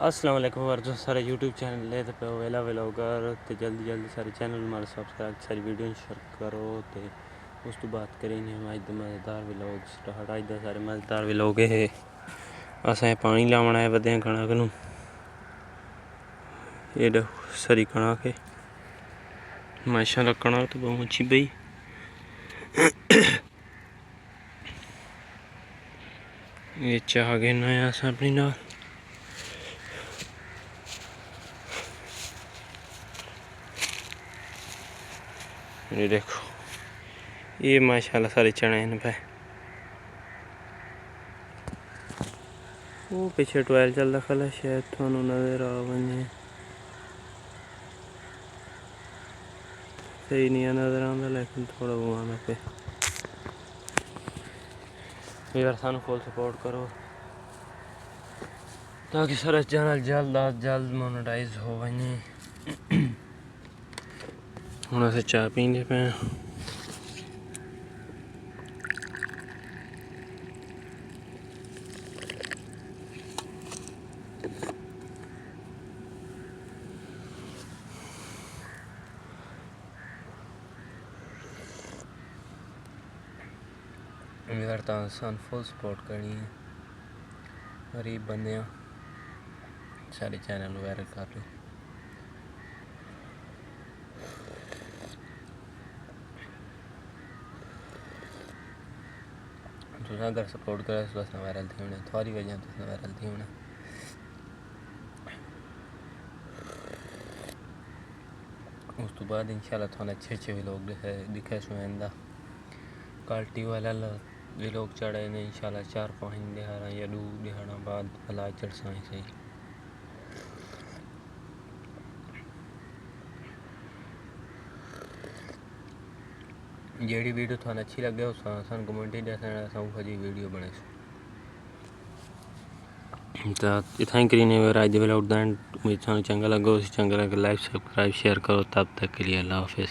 अस्सलाम वालेकुम वर्जो सारे यूट्यूब चैनल ले तो वेला व्लॉगर ते जल्दी जल्दी सारे चैनल मारे सब्सक्राइब सारी वीडियो शेयर करो ते उस तो बात करेंगे हम आज मज़ेदार व्लॉग स्टार्ट आज दा सारे मज़ेदार व्लॉग है असें पानी लावना है वधे कणक नूं ये देखो सारी कणक है माशाल्लाह कणक तो बहुत अच्छी बई ये चाह गिना है असें अपनी नाल ये देखो ये माशाल्लाह सारे चने हैं पे वो पीछे ट्वेल चलता खला शायद थानू नजर आ वने सही नहीं नजर आता लेकिन थोड़ा वो आना पे यार सानू फुल सपोर्ट करो ताकि सारा चैनल जल्द अज जल्द मोनेटाइज हो वने हुण असें चाह पींदे पे उम्मीद करता हूँ सन फुल सपोर्ट करनी है गरीब बंदे सारे चैनल वायरल कर लो तुसें अगर सपोर्ट करा तो तुसें वायरल थी होने थोड़ी वजह तुसें वायरल थी होने उस तो बाद इंशाल्लाह थोड़े अच्छे अच्छे व्लॉग दिखे सुनंदा क्वालिटी वाला व्लॉग चढ़े ने इंशाल्लाह 4-5 दिहाड़ा या 2 दिहाड़ा बाद भला चढ़ सही जेड़ी वीडियो थाने अच्छी लगे उस सन कमेंट ही दसना असां जी वीडियो बने तो इतना ही करीने आज दे व्लॉग दा उम्मीद थानू चंगा लगा उस चंगा लगे लाइक सब्सक्राइब शेयर करो तब तक के लिए अल्लाह हाफिज़।